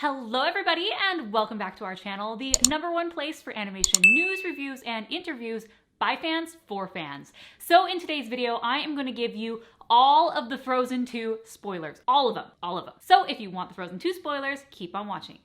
Hello everybody and welcome back to our channel, the #1 place for animation news, reviews, and interviews by fans for fans. So in today's video, I am going to give you all of the Frozen 2 spoilers. All of them. So if you want the Frozen 2 spoilers, keep on watching.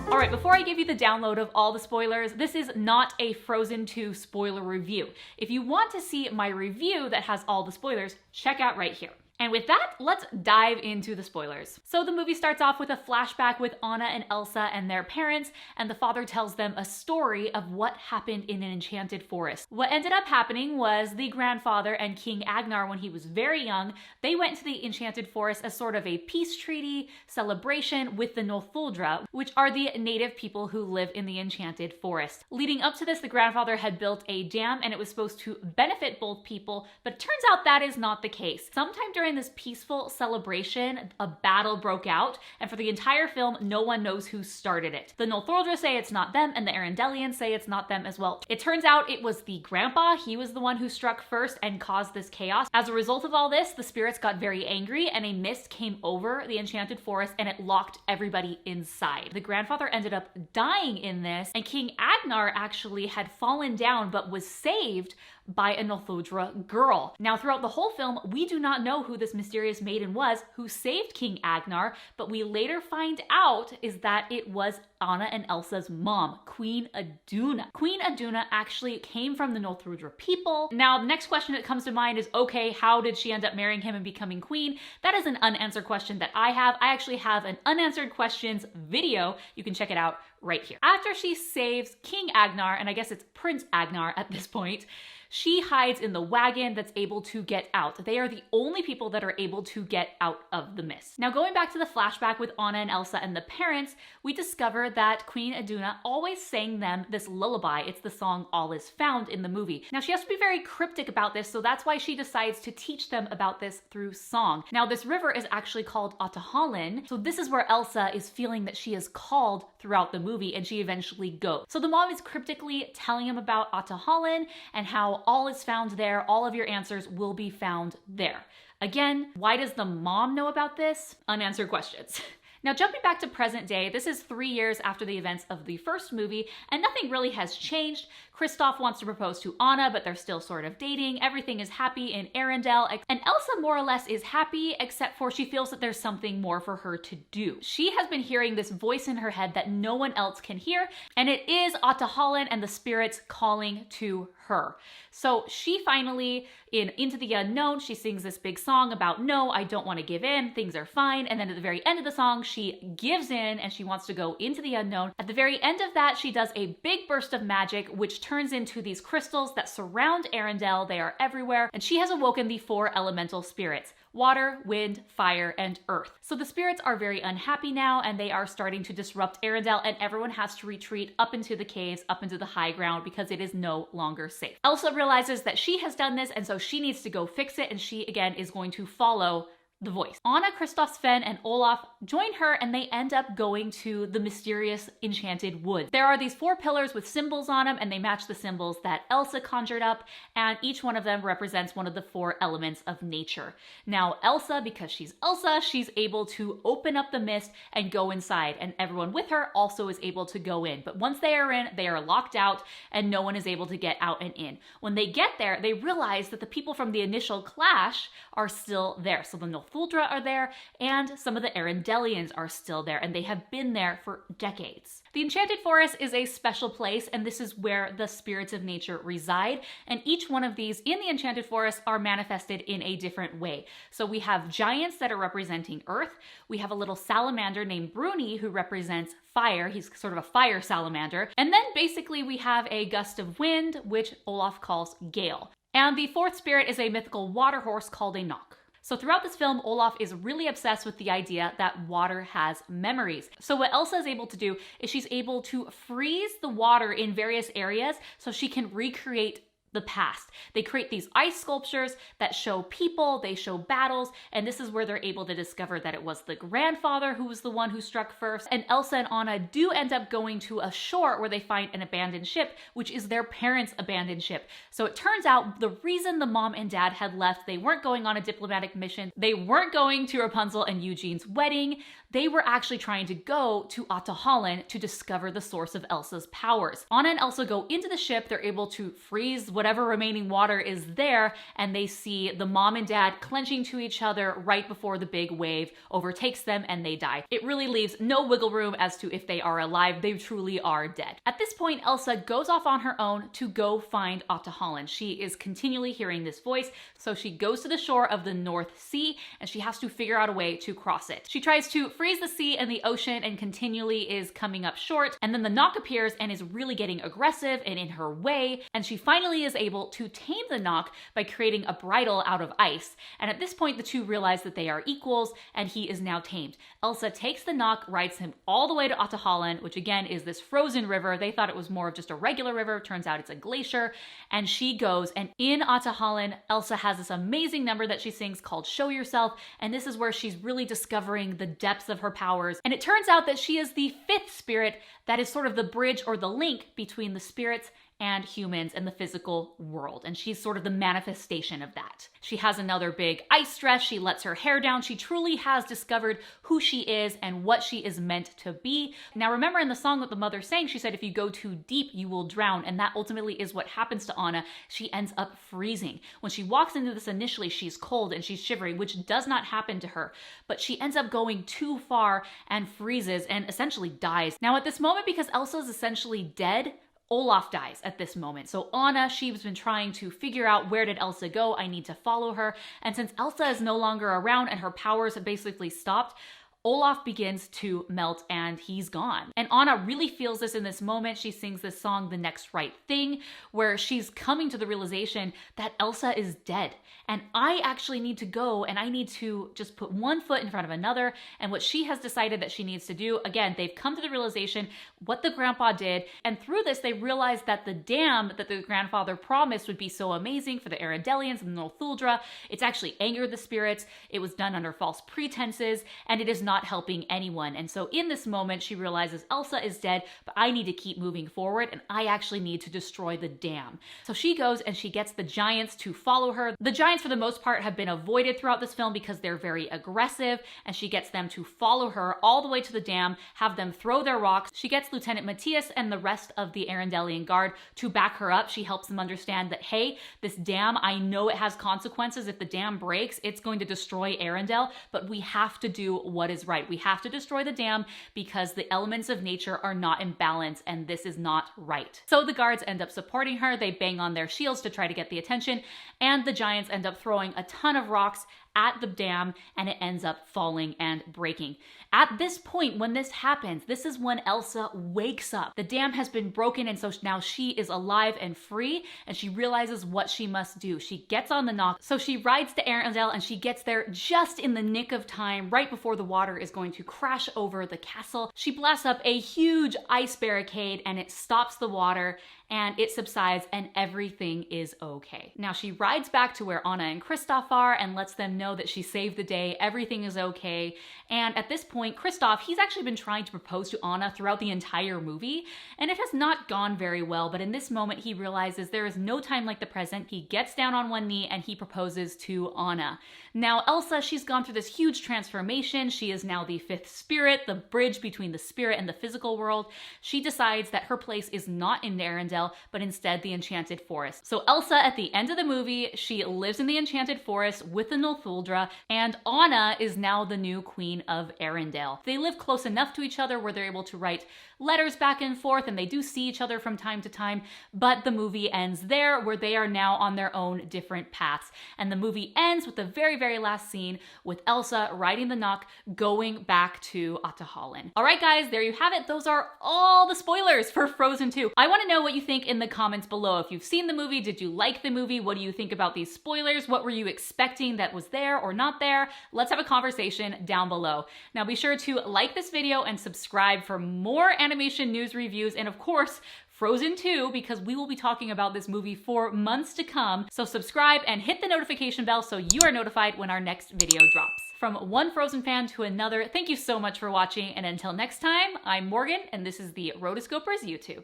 Alright, before I give you the download of all the spoilers, this is not a Frozen 2 spoiler review. If you want to see my review that has all the spoilers, check out right here. And with that, let's dive into the spoilers. So the movie starts off with a flashback with Anna and Elsa and their parents, and the father tells them a story of what happened in an enchanted forest. What ended up happening was the grandfather and King Agnarr, when he was very young, they went to the enchanted forest as sort of a peace treaty celebration with the Northuldra, which are the native people who live in the enchanted forest. Leading up to this, the grandfather had built a dam and it was supposed to benefit both people, but it turns out that is not the case. Sometime during this peaceful celebration, a battle broke out, and for the entire film, no one knows who started it. The Northuldra say it's not them, and the Arendellians say it's not them as well. It turns out it was the grandpa. He was the one who struck first and caused this chaos. As a result of all this, the spirits got very angry, and a mist came over the enchanted forest, and it locked everybody inside. The grandfather ended up dying in this, and King Agnarr actually had fallen down but was saved by a Northuldra girl. Now, throughout the whole film, we do not know who this mysterious maiden was who saved King Agnarr, but we later find out is that it was Anna and Elsa's mom, Queen Iduna. Queen Iduna actually came from the Northuldra people. Now, the next question that comes to mind is, okay, how did she end up marrying him and becoming queen? That is an unanswered question that I have. I actually have an unanswered questions video. You can check it out right here. After she saves King Agnarr, and I guess it's Prince Agnarr at this point, she hides in the wagon that's able to get out. They are the only people that are able to get out of the mist. Now, going back to the flashback with Anna and Elsa and the parents, we discover that Queen Iduna always sang them this lullaby. It's the song All Is Found in the movie. Now, she has to be very cryptic about this, so that's why she decides to teach them about this through song. Now, this river is actually called Ahtohallen, so this is where Elsa is feeling that she is called throughout the movie, and she eventually goes. So the mom is cryptically telling him about Ahtohallen and how all is found there, all of your answers will be found there. Again, why does the mom know about this? Unanswered questions. Now, jumping back to present day, this is 3 years after the events of the first movie, and nothing really has changed. Kristoff wants to propose to Anna, but they're still sort of dating. Everything is happy in Arendelle, and Elsa more or less is happy, except for she feels that there's something more for her to do. She has been hearing this voice in her head that no one else can hear, and it is Ahtohallen and the spirits calling to her. So she finally, in Into the Unknown, she sings this big song about, no, I don't want to give in, things are fine. And then at the very end of the song, she gives in and she wants to go into the unknown. At the very end of that, she does a big burst of magic, which turns into these crystals that surround Arendelle. They are everywhere. And she has awoken the 4 elemental spirits: water, wind, fire, and earth. So the spirits are very unhappy now, and they are starting to disrupt Arendelle, and everyone has to retreat up into the caves, up into the high ground, because it is no longer safe. Elsa realizes that she has done this, and so she needs to go fix it, and she, again, is going to follow the voice. Anna, Kristoff, Sven, and Olaf join her, and they end up going to the mysterious enchanted wood. There are these 4 pillars with symbols on them, and they match the symbols that Elsa conjured up, and each one of them represents one of the 4 elements of nature. Now, Elsa, because she's Elsa, she's able to open up the mist and go inside, and everyone with her also is able to go in. But once they are in, they are locked out, and no one is able to get out and in. When they get there, they realize that the people from the initial clash are still there. So the Northuldra are there, and some of the Arendellians are still there, and they have been there for decades. The Enchanted Forest is a special place, and this is where the spirits of nature reside, and each one of these in the Enchanted Forest are manifested in a different way. So we have giants that are representing earth. We have a little salamander named Bruni who represents fire. He's sort of a fire salamander. And then basically we have a gust of wind, which Olaf calls gale. And the 4th spirit is a mythical water horse called a Nokk. So throughout this film, Olaf is really obsessed with the idea that water has memories. So what Elsa is able to do is she's able to freeze the water in various areas so she can recreate the past. They create these ice sculptures that show people, they show battles, and this is where they're able to discover that it was the grandfather who was the one who struck first. And Elsa and Anna do end up going to a shore where they find an abandoned ship, which is their parents' abandoned ship. So it turns out the reason the mom and dad had left, they weren't going on a diplomatic mission, they weren't going to Rapunzel and Eugene's wedding, they were actually trying to go to Ahtohallen to discover the source of Elsa's powers. Anna and Elsa go into the ship, they're able to freeze whatever remaining water is there, and they see the mom and dad clenching to each other right before the big wave overtakes them and they die. It really leaves no wiggle room as to if they are alive, they truly are dead. At this point, Elsa goes off on her own to go find Ahtohallen. She is continually hearing this voice, so she goes to the shore of the North Sea and she has to figure out a way to cross it. She tries to freeze the sea and the ocean and continually is coming up short, and then the Nokk appears and is really getting aggressive and in her way, and she finally is able to tame the Nokk by creating a bridle out of ice. And at this point, the two realize that they are equals and he is now tamed. Elsa takes the Nokk, rides him all the way to Ahtohallen, which again is this frozen river. They thought it was more of just a regular river. Turns out it's a glacier. And she goes, and in Ahtohallen, Elsa has this amazing number that she sings called Show Yourself. And this is where she's really discovering the depths of her powers. And it turns out that she is the fifth spirit that is sort of the bridge or the link between the spirits and humans and the physical world. And she's sort of the manifestation of that. She has another big ice dress. She lets her hair down. She truly has discovered who she is and what she is meant to be. Now, remember in the song that the mother sang, she said, if you go too deep, you will drown. And that ultimately is what happens to Anna. She ends up freezing. When she walks into this initially, she's cold and she's shivering, which does not happen to her. But she ends up going too far and freezes and essentially dies. Now, at this moment, because Elsa is essentially dead, Olaf dies at this moment. So Anna, she's been trying to figure out, where did Elsa go? I need to follow her. And since Elsa is no longer around and her powers have basically stopped, Olaf begins to melt and he's gone. And Anna really feels this in this moment. She sings this song, The Next Right Thing, where she's coming to the realization that Elsa is dead. And I actually need to go and I need to just put one foot in front of another. And what she has decided that she needs to do, again, they've come to the realization what the grandpa did. And through this, they realized that the dam that the grandfather promised would be so amazing for the Arendellians and the Northuldra, it's actually angered the spirits. It was done under false pretenses and it is not helping anyone. And so in this moment, she realizes Elsa is dead, but I need to keep moving forward and I actually need to destroy the dam. So she goes and she gets the giants to follow her. The giants for the most part have been avoided throughout this film because they're very aggressive, and she gets them to follow her all the way to the dam, have them throw their rocks. She gets Lieutenant Mattias and the rest of the Arendellian guard to back her up. She helps them understand that, hey, this dam, I know it has consequences. If the dam breaks, it's going to destroy Arendelle, but we have to do what is right. We have to destroy the dam because the elements of nature are not in balance and this is not right. So the guards end up supporting her. They bang on their shields to try to get the attention, and the giants end up throwing a ton of rocks at the dam and it ends up falling and breaking. At this point, when this happens, this is when Elsa wakes up. The dam has been broken and so now she is alive and free and she realizes what she must do. She gets on the Nokk, so she rides to Arendelle and she gets there just in the nick of time, right before the water is going to crash over the castle. She blasts up a huge ice barricade and it stops the water and it subsides and everything is okay. Now she rides back to where Anna and Kristoff are and lets them know that she saved the day, everything is okay. And at this point, Kristoff, he's actually been trying to propose to Anna throughout the entire movie, and it has not gone very well, but in this moment he realizes there is no time like the present. He gets down on one knee and he proposes to Anna. Now Elsa, she's gone through this huge transformation. She is now the fifth spirit, the bridge between the spirit and the physical world. She decides that her place is not in Arendelle, but instead the Enchanted Forest. So Elsa, at the end of the movie, she lives in the Enchanted Forest with the Northuldra, and Anna is now the new queen of Arendelle. They live close enough to each other where they're able to write letters back and forth, and they do see each other from time to time, but the movie ends there where they are now on their own different paths. And the movie ends with the very, very last scene with Elsa riding the Nokk going back to Ahtohallen. All right, guys, there you have it. Those are all the spoilers for Frozen 2. I want to know what you think in the comments below. If you've seen the movie, did you like the movie? What do you think about these spoilers? What were you expecting that was there or not there? Let's have a conversation down below. Now be sure to like this video and subscribe for more animation news reviews, and of course, Frozen 2, because we will be talking about this movie for months to come. So subscribe and hit the notification bell so you are notified when our next video drops. From one Frozen fan to another, thank you so much for watching, and until next time, I'm Morgan, and this is the Rotoscopers YouTube.